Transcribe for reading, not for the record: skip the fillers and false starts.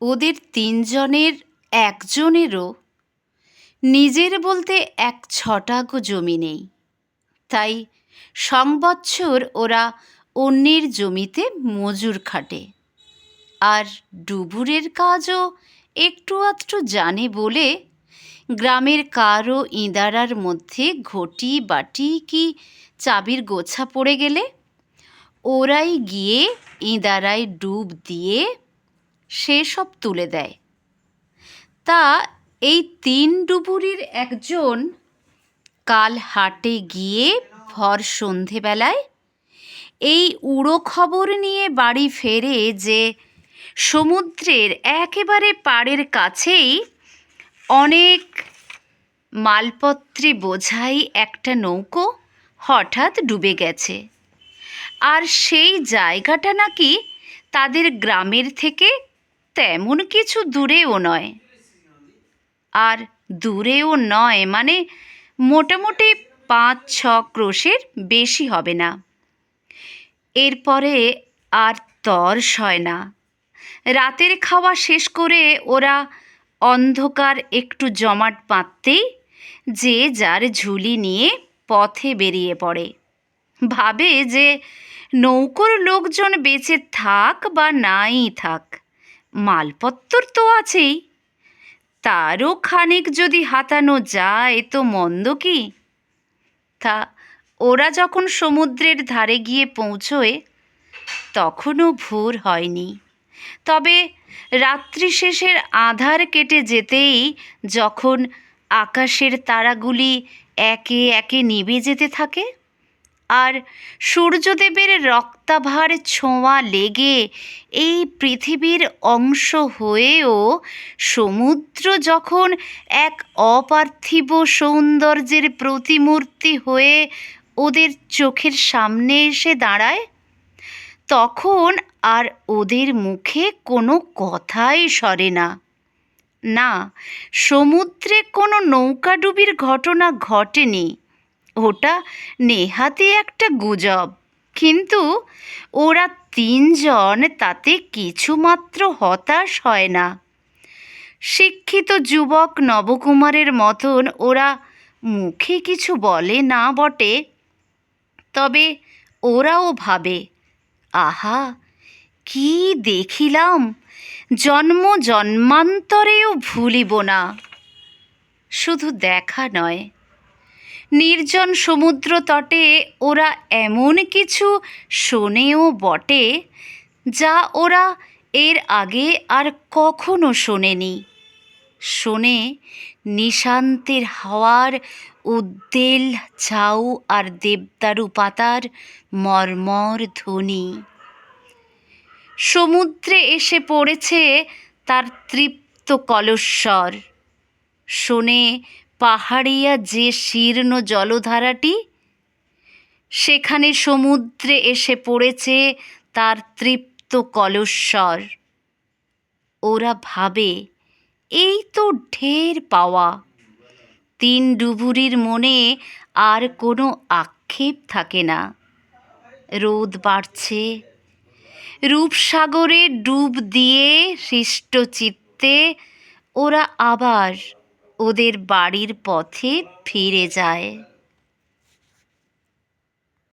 ওদের তিনজনের একজনেরও নিজের বলতে এক ছটাকও জমি নেই, তাই সংবৎসর ওরা অন্যের জমিতে মজুর খাটে। আর ডুবুরের কাজও একটু আধটু জানে বলে গ্রামের কারো ইঁদারার মধ্যে ঘটি বাটি কি চাবির গোছা পড়ে গেলে ওরাই গিয়ে ইঁদারায় ডুব দিয়ে সেসব তুলে দেয়। তা এই তিন ডুবুরির একজন কাল হাটে গিয়ে ভর সন্ধেবেলায় এই উড়ো খবর নিয়ে বাড়ি ফেরে যে সমুদ্রের একেবারে পাড়ের কাছেই অনেক মালপত্রে বোঝাই একটা নৌকো হঠাৎ ডুবে গেছে, আর সেই জায়গাটা নাকি তাদের গ্রামের থেকে তেমন কিছু দূরেও নয়। আর দূরেও নয় মানে মোটামুটি 5-6 ক্রোশের বেশি হবে না। এরপরে আর তর সয় না। রাতের খাওয়া শেষ করে ওরা অন্ধকার একটু জমাট বাঁধতেই যে যার ঝুলি নিয়ে পথে বেরিয়ে পড়ে। ভাবে যে নৌকোর লোকজন বেঁচে থাক বা নাই থাক, মালপত্তর তো আছেই, তারও খানিক যদি হাতানো যায় তো মন্দ কি। তা ওরা যখন সমুদ্রের ধারে গিয়ে পৌঁছয় তখনও ভোর হয়নি, তবে রাত্রি শেষের আঁধার কেটে যেতেই যখন আকাশের তারাগুলি একে একে নিভে যেতে থাকে আর সূর্যদেবের রক্তাভার ছোঁয়া লেগে এই পৃথিবীর অংশ হয়েও সমুদ্র যখন এক অপার্থিব সৌন্দর্যের প্রতিমূর্তি হয়ে ওদের চোখের সামনে এসে দাঁড়ায়, তখন আর ওদের মুখে কোনো কথাই সরে না। না, সমুদ্রে কোনো নৌকাডুবির ঘটনা ঘটেনি, ওটা নেহাতি একটা গুজব। কিন্তু ওরা তিনজন তাতে কিছুমাত্র হতাশ হয় না। শিক্ষিত যুবক নবকুমারের মতন ওরা মুখে কিছু বলে না বটে, তবে ওরাও ভাবে, আহা কি দেখিলাম, জন্ম জন্মান্তরেও ভুলিব না। শুধু দেখা নয়, নির্জন সমুদ্র তটে ওরা এমন কিছু শোনেও বটে যা ওরা এর আগে আর কখনো শোনেনি। শোনে নিশান্তের হাওয়ার উদ্দেল ঝাউ আর দেবদারু পাতার মর্মর ধ্বনি। সমুদ্রে এসে পড়েছে তার তৃপ্ত কলস্বর। শোনে পাহাড়িয়া যে শীর্ণ জলধারাটি, সেখানে সমুদ্রে এসে পড়েছে তার তৃপ্ত কলস্বর। ওরা ভাবে এই তো ঢের পাওয়া। তিন ডুবুরির মনে আর কোনো আক্ষেপ থাকে না। রোদ বাড়ছে, রূপসাগরে ডুব দিয়ে হৃষ্ট চিত্তে ওরা আবার ওদের বাড়ির পথে ফিরে যায়।